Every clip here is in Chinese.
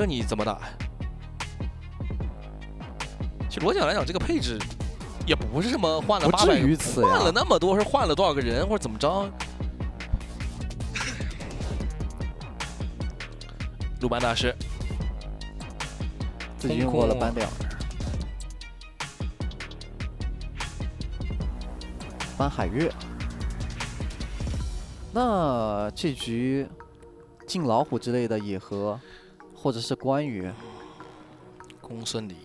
那你怎么打？其实逻辑上来讲，这个配置也不是什么换了不至于此呀，换了那么多，是换了多少个人或者怎么着？鲁班大师自己用过了斑点，斑海月。那这局进老虎之类的野合，或者是关羽、公孙离，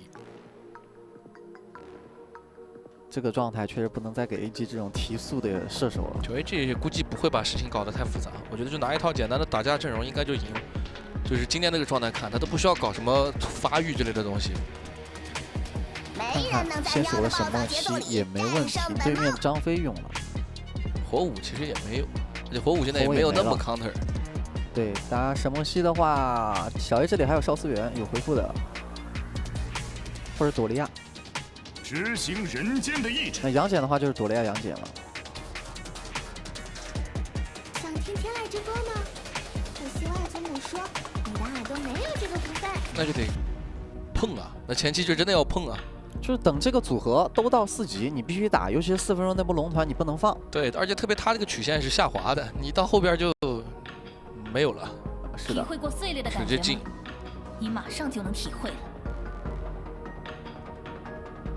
这个状态确实不能再给 AG 这种提速的射手了。就 AG 估计不会把事情搞得太复杂，我觉得就拿一套简单的打架阵容应该就赢。就是今天那个状态看，他都不需要搞什么发育之类的东西。看看先锁了沈梦溪也没问题，对面张飞用了火舞，其实也没有，而且火舞现在也没有那么 counter。对，当然沈梦溪的话，小 A 这里还有邵思源有回复的，或者朵利亚。执行人间的意志。那杨戬的话就是朵利亚杨戬了。想天天来直播吗？可惜外祖母说你的耳朵没有这个福分。那就得碰啊，那前期就真的要碰啊。就是等这个组合都到4级，你必须打，尤其是4分钟那波龙团你不能放。对，而且特别他这个曲线是下滑的，你到后边就没有了。是的。体会过碎裂的感觉吗？你马上就能体会了。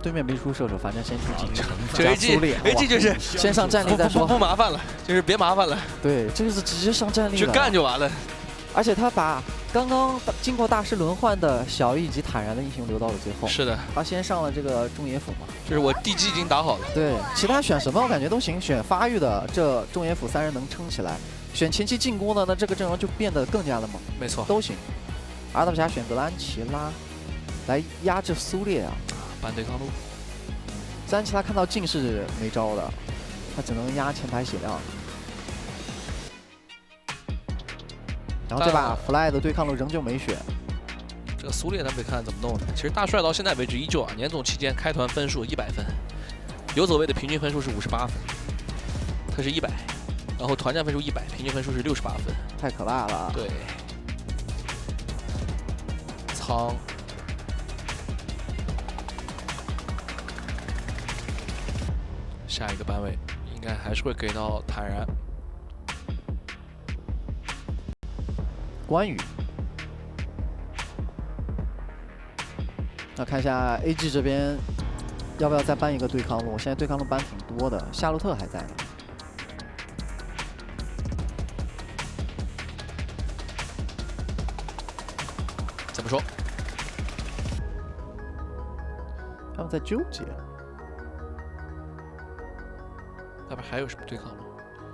对面没出射手，反正先出警察。这 AG 就是先上战力再说。不麻烦了，就是别麻烦了。对，这就是直接上战力了，去干就完了。而且他把刚刚经过大师轮换的小 E 以及坦然的英雄留到了最后。是的，他先上了这个中野辅嘛，就是我地基已经打好了。对，其他选什么我感觉都行，选发育的这中野辅3人能撑起来，选前期进攻的，那这个阵容就变得更加的猛。没错，都行。阿达布侠选择了安琪拉来压制苏烈啊，반对抗路。安琪拉看到近是没招的，他只能压前排血量。然后这把 Fly 的对抗路仍旧没选。这个苏烈咱得看怎么弄的。其实大帅到现在为止依旧啊，年总期间开团分数100分，游走位的平均分数是58分，他是100，然后团战分数100，平均分数是68分，太可辣了。对，仓。下一个班位应该还是会给到坦然。关羽，那看一下 AG 这边要不要再搬一个对抗路？现在对抗路搬挺多的，夏洛特还在呢。怎么说？他们在纠结。那边还有什么对抗路？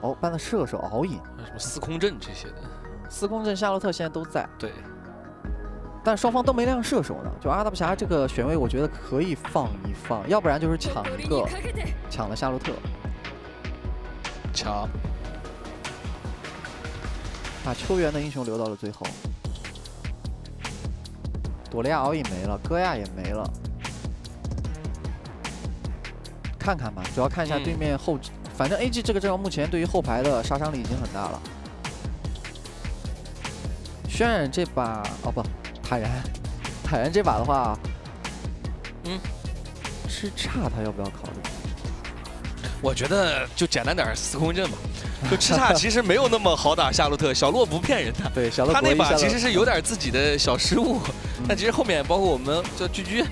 哦，搬了射手敖隐，什么司空震这些的。司空震、夏洛特现在都在。对。但双方都没亮射手呢，就阿达布侠这个选位，我觉得可以放一放，要不然就是抢一个，抢了夏洛特，抢，把秋元的英雄留到了最后。朵利亚敖隐没了，戈亚也没了，看看吧，主要看一下对面后，反正 AG 这个阵容目前对于后排的杀伤力已经很大了。渲染这把哦不。坦然这把的话，吃叉他要不要考虑？我觉得就简单点司空震吧，就吃叉其实没有那么好打夏洛特，小洛不骗人的。对，小洛他那把其实是有点自己的小失误，但其实后面包括我们就居居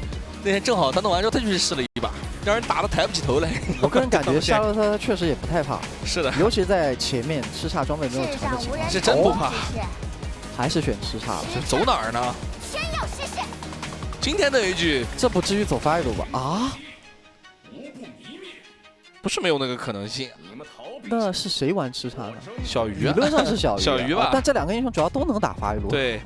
那天正好他弄完之后他就去试了一把，让人打得抬不起头来。我个人感觉夏洛特确实也不太怕，是的，尤其在前面吃叉装备没有长的情况下，是真不怕。还是选吃叉了，走哪儿呢？今天的 AG 这不至于走发育路吧？啊？不是没有那个可能性。那是谁玩吃叉呢？小鱼啊，理论上是小鱼，小鱼吧？但这2个英雄主要都能打发育路。对。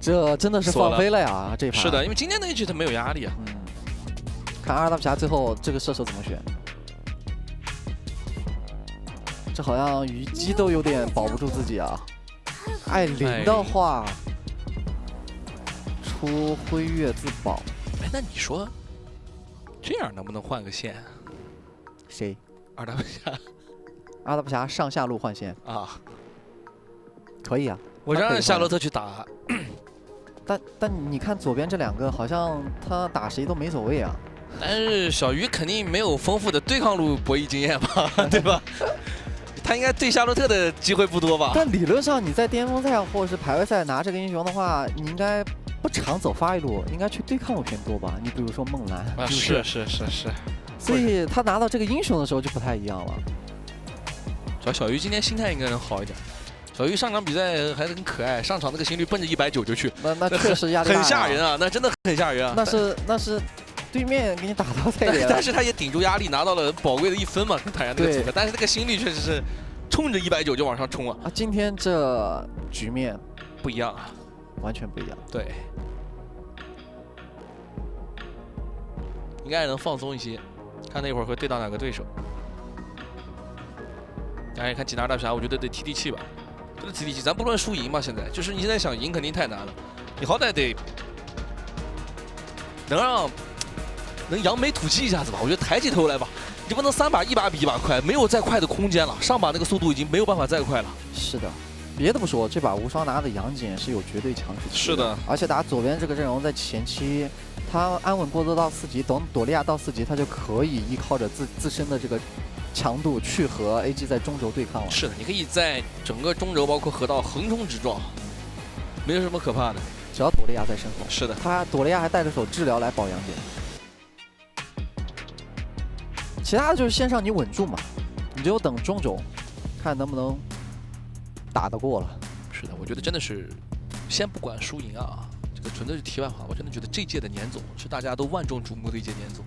这真的是放飞了呀！这盘是的，因为今天的 AG 他没有压力啊。看阿达布侠最后这个射手怎么选。这好像虞姬都有点保不住自己啊！艾琳的话，出辉月自保。哎，那你说这样能不能换个线？谁？阿达布侠。阿达布侠上下路换线啊！可以啊。我让夏洛特去打。但你看左边这两个，好像他打谁都没所谓啊。但是小鱼肯定没有丰富的对抗路博弈经验吧，对吧？他应该对夏洛特的机会不多吧？但理论上你在巅峰赛或者是排位赛拿这个英雄的话，你应该不常走发育路，应该去对抗路偏多吧？你比如说梦蓝啊，是。所以他拿到这个英雄的时候就不太一样了。主要小鱼今天心态应该能好一点。小鱼上场比赛还是很可爱，上场那个心率奔着190就去，那确实压力大，很吓人啊，那真的很吓人啊。那是对面给你打到这里，但是他也顶住压力，拿到了宝贵的1分嘛，跟坦阳那个组合。但是那个心率确实是冲着190就往上冲啊！今天这局面不一样啊，完全不一样。对，应该能放松一些，看那会儿会对到哪个对手。大家看济南大侠，我觉得得提提气吧。这个提提气，咱不论输赢嘛，现在就是你现在想赢肯定太难了，你好歹得能扬眉吐气一下子吧。我觉得抬起头来吧，你不能3把1把比1把快，没有再快的空间了。上把那个速度已经没有办法再快了。是的，别的不说，这把无双拿的杨戬是有绝对强势。是的，而且打左边这个阵容在前期，他安稳过渡到4级，等朵莉亚到4级，他就可以依靠着自身的这个强度去和 AG 在中轴对抗了。是的，你可以在整个中轴包括河道横冲直撞，没有什么可怕的。只要朵莉亚在身后。是的，他朵莉亚还带着手治疗来保杨戬。其他的就是先让你稳住嘛，你就等中轴，看能不能打得过了。是的，我觉得真的是，先不管输赢啊，这个纯粹是题外话。我真的觉得这届的年总是大家都万众瞩目的一届年总。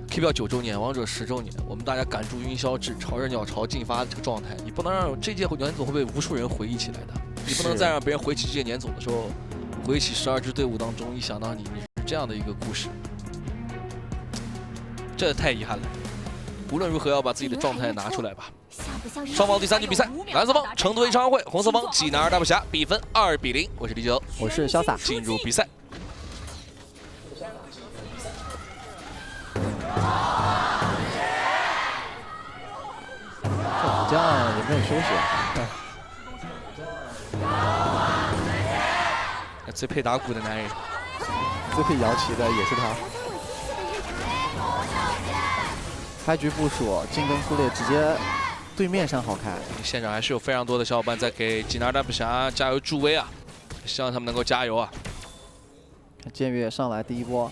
KPL 9周年，王者10周年，我们大家赶逐云霄志，朝着鸟巢进发的这个状态，你不能让这届年总会被无数人回忆起来的。你不能再让别人回忆起这届年总的时候，回忆起12支队伍当中，一想到你是这样的一个故事，这太遗憾了。无论如何要把自己的状态拿出来吧。双方第3局比赛，蓝色方成都演唱会，红色方济南二大不侠，比分2比0。我是李九，我是潇洒，进入比赛。这武将也没有休息啊。最配打鼓的男人，最配摇旗的也是他。开局部署，进攻粗略，直接对面上好开。现场还是有非常多的小伙伴在给济南二大不侠加油助威啊，希望他们能够加油啊！看剑月上来第一波，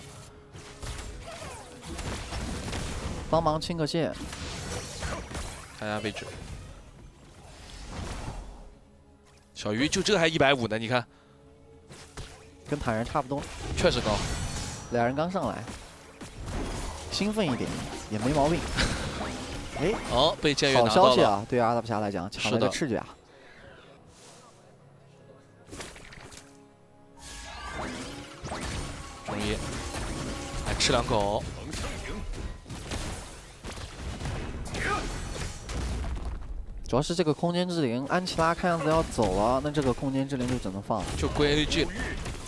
帮忙清个线，看一下位置。小鱼就这还150呢，你看，跟坦然差不多，确实高。俩人刚上来，兴奋一点也没毛病。哎，哦，被剑月拿到了。好消息啊！对于阿达不侠来讲，抢了个赤甲。中一，来吃2口。主要是这个空间之灵，安琪拉看样子要走了，那这个空间之灵就只能放了，就归 AG。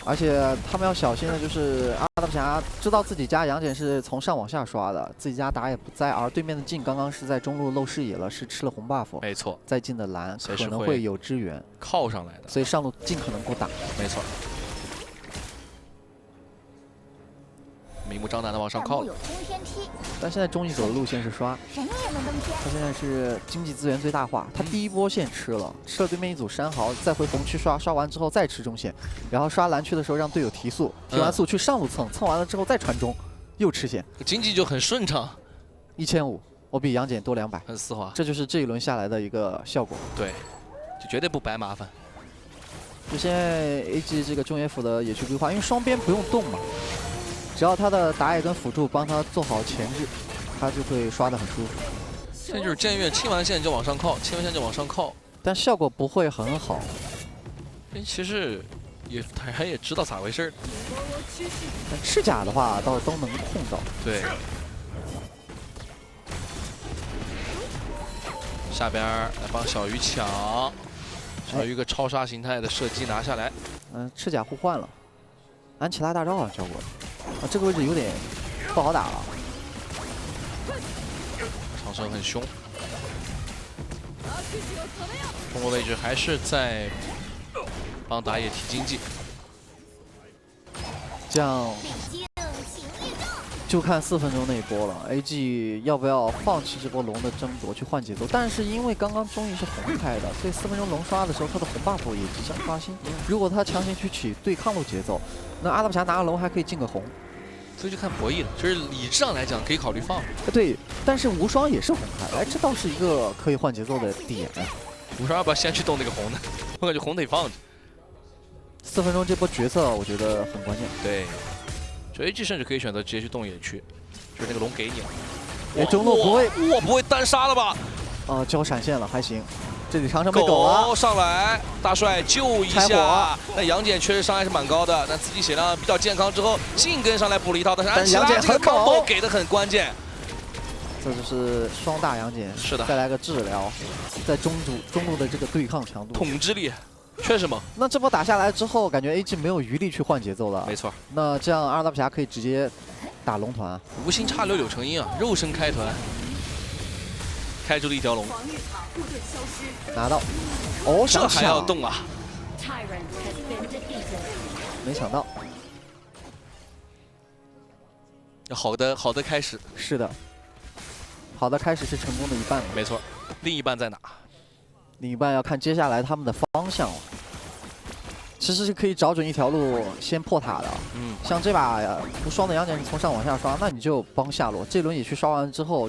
而且他们要小心的就是阿达不侠知道自己家杨戬是从上往下刷的，自己家打也不在，而对面的镜刚刚是在中路漏视野了，是吃了红 buff。没错，在镜的蓝可能会有支援靠上来的，所以上路尽可能够打。没错。明目张胆的往上靠了，但现在中一走的路线是刷，他现在是经济资源最大化，他第一波线吃了对面一组山豪，再回红区刷完之后再吃中线，然后刷蓝区的时候让队友提速，提完速去上路蹭完了之后再传中，又吃线，经济就很顺畅。1500，我比杨戬多200，很丝滑，这就是这一轮下来的一个效果。对，就绝对不白麻烦。就现在 AG 这个中野辅的野区规划，因为双边不用动嘛。只要他的打野跟辅助帮他做好前置，他就会刷得很舒服。现在就是剑月清完线就往上靠，清完线就往上靠，但效果不会很好。其实坦然也知道咋回事。但赤甲的话倒都能控到。对。下边来帮小鱼抢，小鱼一个超杀形态的射击拿下来。赤甲互换了。安琪拉大招好像交过了，这个位置有点不好打了。长生很凶，中路位置还是在帮打野提经济。这样就看4分钟那一波了。AG 要不要放弃这波龙的争夺去换节奏？但是因为刚刚终于是红开的，所以4分钟龙刷的时候，他的红 buff 也即将刷新。如果他强行去起对抗路节奏，那阿拉伯侠拿个龙还可以进个红。 所以就看博弈了，就是理智上来讲可以考虑放。对，但是无双也是红开，哎，这倒是一个可以换节奏的点。无双要不要先去动那个红呢？我感觉红得放着。4分钟这波决策我觉得很关键。对，就 AG 甚至可以选择直接去动野区，就是那个龙给你了。哎，中路不会，哇，不会单杀了吧？交闪现了，还行。这里长城被狗了，上来，大帅救一下。那杨戬确实伤害是蛮高的，但自己血量比较健康之后，硬跟上来补了一套，但是杨戬这个 combo 给的很关键。这就是双大杨戬，是的，再来个治疗，在中路的这个对抗强度，统治力确实猛。那这波打下来之后，感觉 AG 没有余力去换节奏了。没错。那这样阿拉伯侠可以直接打龙团，无心插柳柳成荫啊，肉身开团。 开出了一条龙，拿到，哦，这还要动啊！没想到，好的开始，是的，好的开始是成功的一半，没错。另一半在哪？另一半要看接下来他们的方向了。其实是可以找准一条路先破塔的，像这把无双的杨戬，你从上往下刷，那你就帮下路，这轮野区刷完之后。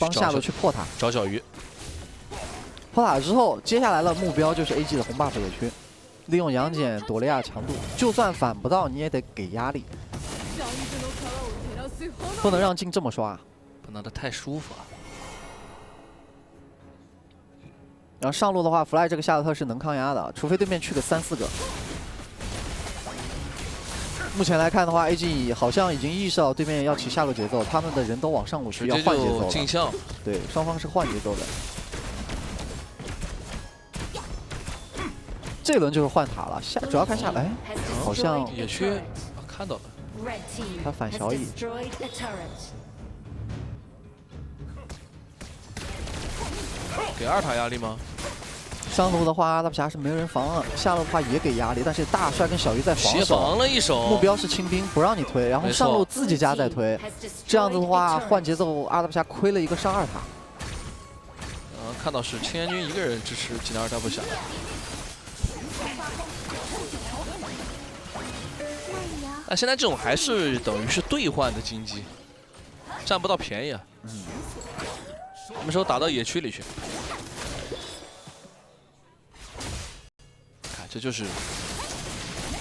帮下路去破塔，找小鱼。破塔之后，接下来的目标就是 AG 的红 buff 野区，利用杨戬朵莉亚强度，就算反不到，你也得给压力，不能让镜这么刷，不能的太舒服了。然后上路的话 ，Fly 这个夏洛特是能抗压的，除非对面去个3、4个。 目前来看的话 ，AG 好像已经意识到对面要起下路节奏，他们的人都往上路去，要换节奏了。镜像，对，双方是换节奏的。这轮就是换塔了，主要看下来，好像野区看到了，他反小野。给2塔压力吗？ 上路的话，阿拉伯侠是没人防了；下路的话也给压力，但是大帅跟小鱼在防守，协防了一手，目标是清兵，不让你推，然后上路自己家在推，这样子的话换节奏，阿拉伯侠亏了一个上2塔。看到是青岩君一个人支持技能2W侠。那现在这种还是等于是兑换的经济，占不到便宜啊。什么时候打到野区里去？ 这就是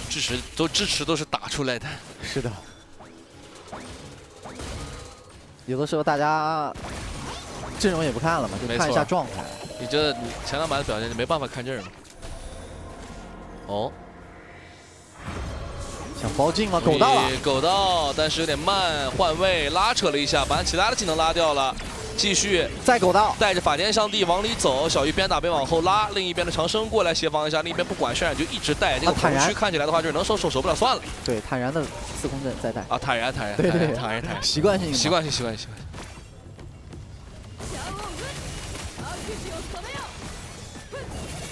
支持都是打出来的。是的，有的时候大家阵容也不看了嘛，就看一下状态。你这前2把的表现就没办法看阵容。哦，想包进了，狗到了，狗到，但是有点慢，换位拉扯了一下，把其他的技能拉掉了。 继续再狗到，带着法天象地往里走，小鱼边打边往后拉，另一边的长生过来协防一下，另一边不管渲染就一直带。这个红区看起来的话，就是能守不了算了。对，坦然的4空阵再带。啊，坦然，对，坦然，习惯性。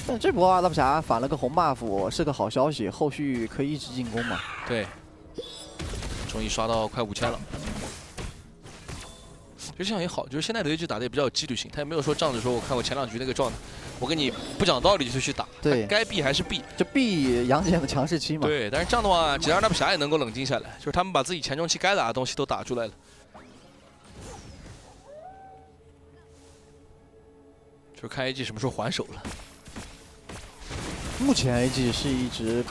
但这波阿拉伯侠反了个红 buff 是个好消息，后续可以一直进攻嘛。对，终于刷到快5000了。 其实这样也好，就是现在的 AG 打的也比较有纪律性，他也没有说仗着说我看我前2局那个状态，我跟你不讲道理就去打，对，该避还是避，就避杨戬的强势期嘛。对，但是这样的话，其他2W侠也能够冷静下来，就是他们把自己前中期该打的东西都打出来了，就是看 AG 什么时候还手了。目前 AG 是一直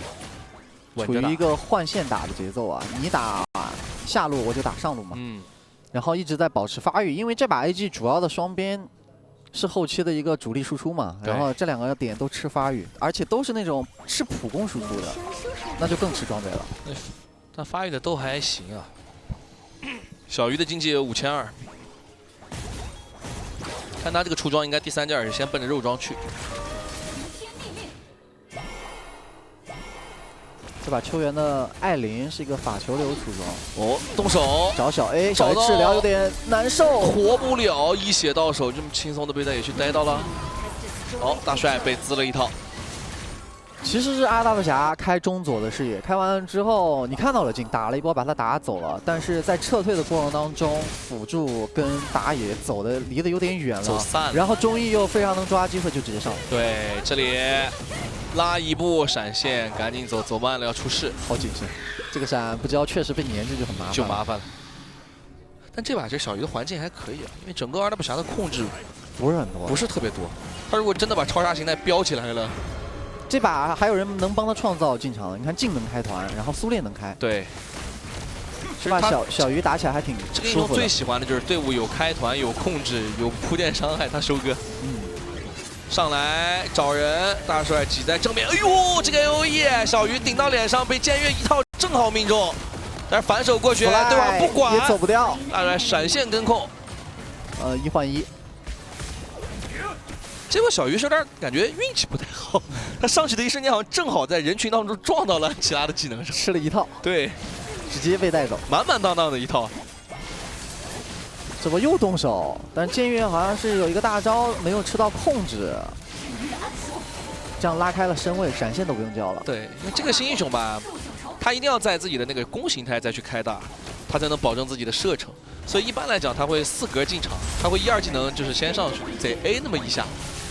处于一个换线打的节奏啊，你打下路我就打上路嘛。然后一直在保持发育，因为这把 AG 主要的双边是后期的一个主力输出嘛，然后这2个点都吃发育，而且都是那种吃普攻输出的，那就更吃装备了。但发育的都还行啊。小鱼的经济有5200，看他这个出装应该第3件是先奔着肉装去。 这把秋园的艾琳是一个法球流出装哦，动手找小 A， 小 A 治疗有点难受，活不了，一血到手，这么轻松的被在野区待到了。哦，大帅被滋了一套，其实是阿达布侠开中左的视野，开完之后你看到了镜，打了一波把他打走了，但是在撤退的过程当中，辅助跟打野走的离得有点远了，走散了。然后中义又非常能抓机会，就直接上了。对，这里拉一步闪现，赶紧走，走慢了要出事。好谨慎，这个闪不知道确实被粘着就很麻烦，就麻烦了。但这把这小鱼的环境还可以啊，因为整个阿达布侠的控制不是很多，不是特别多。他如果真的把超杀形态飙起来了。 这把还有人能帮他创造进场了，你看镜能开团，然后苏烈能开，对，这把小鱼打起来还挺舒服的。这个英雄最喜欢的就是队伍有开团、有控制、有铺垫伤害，他收割。上来找人，大帅挤在正面，哎呦，这个 AOE 小鱼顶到脸上，被剑月一套正好命中，但是反手过去，对吧？不管，也走不掉，大帅闪现跟控， 1换1。 结果小鱼是有点感觉运气不太好，他上去的一瞬间好像正好在人群当中撞到了其他的技能上，吃了一套，对，直接被带走，满满当当的一套。这波又动手，但剑月好像是有一个大招没有吃到控制，这样拉开了身位，闪现都不用交了。对，因为这个新英雄吧，他一定要在自己的那个攻形态再去开大，他才能保证自己的射程。所以一般来讲，他会4格进场，他会1、2技能就是先上去，得 A 那么一下。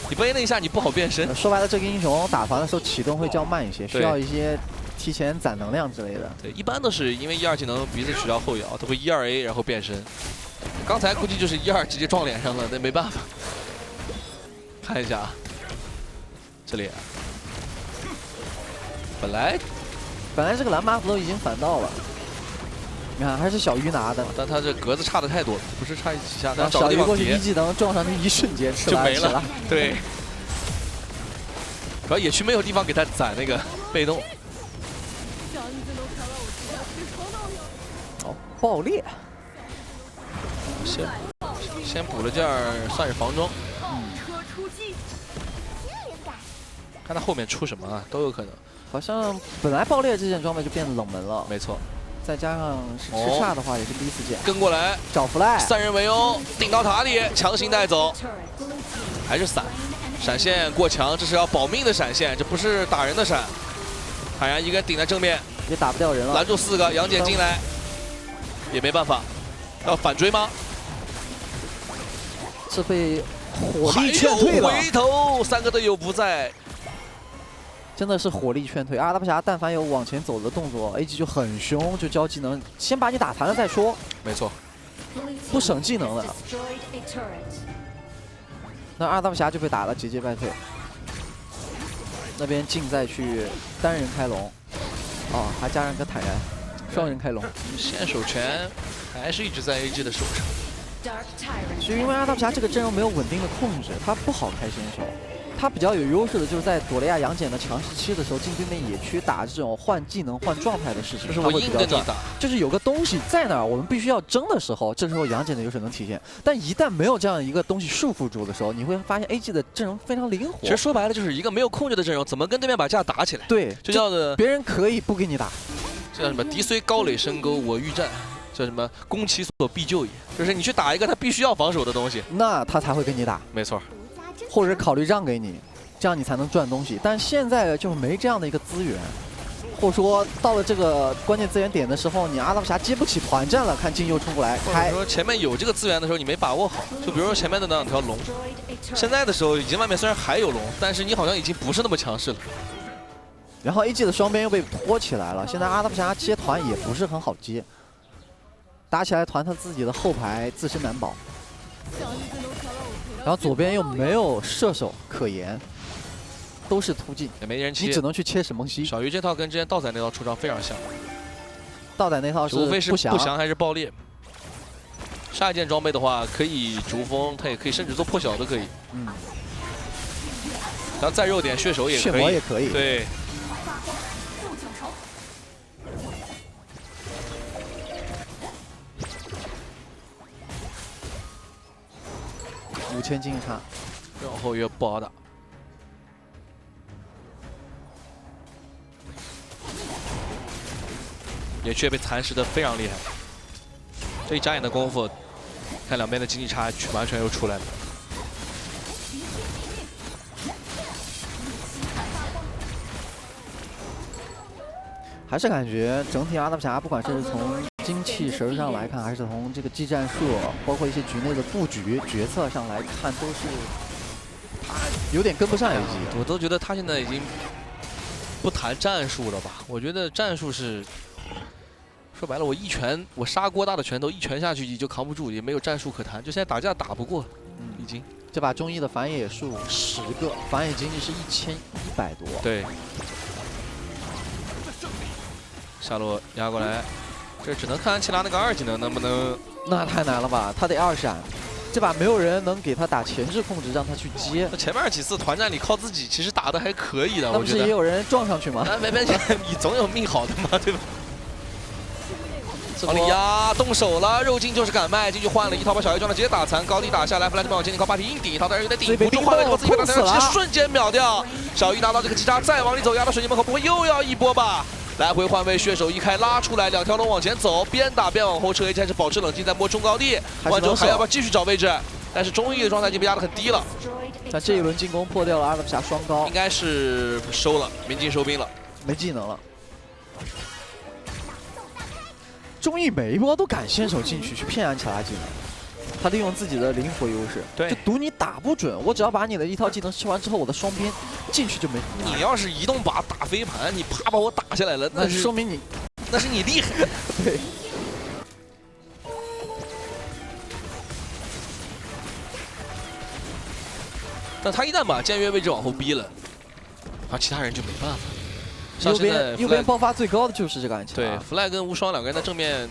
你不 A 那一下，你不好变身。说白了，这个英雄打团的时候启动会较慢一些，需要一些提前攒能量之类的。对，一般都是因为1、2技能鼻子取到后摇，他会1、2 A 然后变身。刚才估计就是1、2直接撞脸上了，那没办法。看一下啊，这里本来这个蓝马斧头已经反到了，你看还是小鱼拿的，但他这格子差的太多了，不是差几下，他找小鱼个地方叠过去一技能撞上去，一瞬间就没了。对，主要野区没有地方给他攒那个被动。哦，爆裂！先补了件算是防装。看他后面出什么啊，都有可能。好像本来爆裂这件装备就变得冷门了，没错。 再加上是吃叉的话，也是第一次见。跟过来，找 fly， 3人围殴，顶到塔里，强行带走，还是闪现过墙，这是要保命的闪现，这不是打人的闪。坦然一个人顶在正面，也打不掉人了，拦住4个，杨戬进来，也没办法，要反追吗？是被火力劝退了。回头，3个队友不在。 真的是火力劝退，阿达布侠但凡有往前走的动作 ，AG 就很凶，就交技能，先把你打残了再说。没错，不省技能的。那阿达布侠就被打了，节节败退。那边静再去单人开龙，哦，还加上个坦然，双人开龙。先手权还是一直在 AG 的手上。是因为阿达布侠这个阵容没有稳定的控制，他不好开先手。 他比较有优势的就是在朵雷亚、杨戬的强势期的时候，进对面野区打这种换技能、换状态的事情，就是我硬跟你打，就是有个东西在那儿，我们必须要争的时候，这时候杨戬的优势能体现。但一旦没有这样一个东西束缚住的时候，你会发现 AG 的阵容非常灵活。其实说白了就是一个没有控制的阵容，怎么跟对面把架打起来？对，就叫做别人可以不给你打，这叫什么？敌虽高垒深沟，我欲战。 叫什么？攻其所必救也，就是你去打一个他必须要防守的东西，那他才会跟你打。没错，或者是考虑让给你，这样你才能赚东西。但现在就是没这样的一个资源，或者说到了这个关键资源点的时候，你阿达布侠接不起团战了。看镜又冲过来开，说前面有这个资源的时候你没把握好，就比如说前面的那2条龙，现在的时候已经外面虽然还有龙，但是你好像已经不是那么强势了。然后 AG 的双边又被拖起来了，现在阿达布侠接团也不是很好接。 打起来团，他自己的后排自身难保，然后左边又没有射手可言，都是突进，也没人切，你只能去切沈梦溪。小鱼这套跟之前道仔那套出招非常像，道仔那套是无非是不降降还是爆裂。下一件装备的话，可以逐风，它也可以甚至做破晓都可以。嗯，然后再肉点血手也可以，血魔也可以。对。 5000经济差，然后又不好打。野区也被蚕食的非常厉害，这一眨眼的功夫，看两边的经济差距完全又出来了。还是感觉整体阿达布侠，不管是从精气神上来看，还是从这个技战术，包括一些局内的布局、决策上来看，都是他有点跟不上 AG。我都觉得他现在已经不谈战术了吧？我觉得战术是说白了，我杀郭大的拳头一拳下去也就扛不住，也没有战术可谈。就现在打架打不过，已经。这把中艺的反野数10个，反野经济是1100多。对。 下路压过来，这只能看安琪拉那个2技能能不能。那太难了吧，他得2闪，这把没有人能给他打前置控制，让他去接。那前面几次团战里靠自己，其实打的还可以的，那不是也有人撞上去吗？没，你总有命好的嘛，对吧？奥利亚动手了，肉镜就是敢卖，进去换了一套，把小叶撞了，直接打残，高地打下来，弗莱特往前，你靠扒皮硬顶，他当然有点顶不住，换了一个自己被打残，直接瞬间秒掉。小玉拿到这个击杀，再往里走，压到水晶门口，不会又要一波吧？ 来回换位，血手一开拉出来，2条龙往前走，边打边往后撤。AG 还是保持冷静，在摸中高地。万州还要不要继续找位置？但是中艺的状态已经被压得很低了。在这一轮进攻破掉了阿达布侠双高，应该是收了，明镜收兵了，没技能了。中艺每一波都敢先手进去骗安琪拉技能，他利用自己的灵活优势，对，就赌你打不准，我只要把你的一套技能吃完之后，我的双边进去就没。你要是移动靶打飞盘，你啪把我打下来了，那说明你，那是你厉害。对。但他一旦把签约位置往后逼了，啊，其他人就没办法。右边爆发最高的就是这个安琪拉。对 ，Fly 跟无双2个人在正面。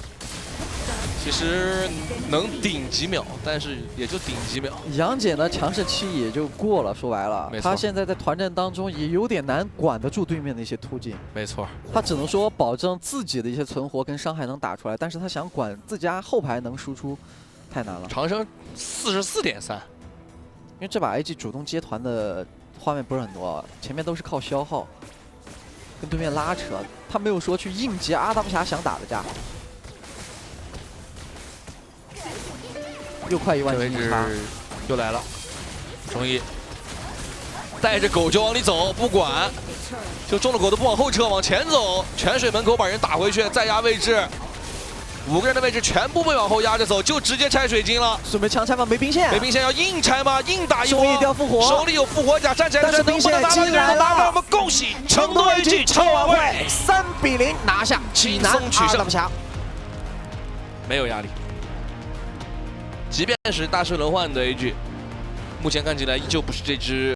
其实能顶几秒，但是也就顶几秒。杨戬的强势期也就过了，说白了，他现在在团战当中也有点难管得住对面的一些突进。没错，他只能说保证自己的一些存活跟伤害能打出来，但是他想管自家后排能输出，太难了。长生44.3，因为这把 AG 主动接团的画面不是很多，前面都是靠消耗，跟对面拉扯，他没有说去硬接阿达布侠想打的架。 又快1万位置又来了，中艺带着狗就往里走，不管，就中了狗都不往后撤，往前走，泉水门口把人打回去，再压位置，5个人的位置全部被往后压着走，就直接拆水晶了。准备强拆吗？没兵线，没兵线要硬拆吗？硬打一波，手里掉复活，手里有复活甲，站起来的人能不能拿到这个人能拿到？我们恭喜成都 AG 超晚会3比0拿下济南阿达布侠，没有压力。 即便是大师轮换的 AG，目前看起来依旧不是这支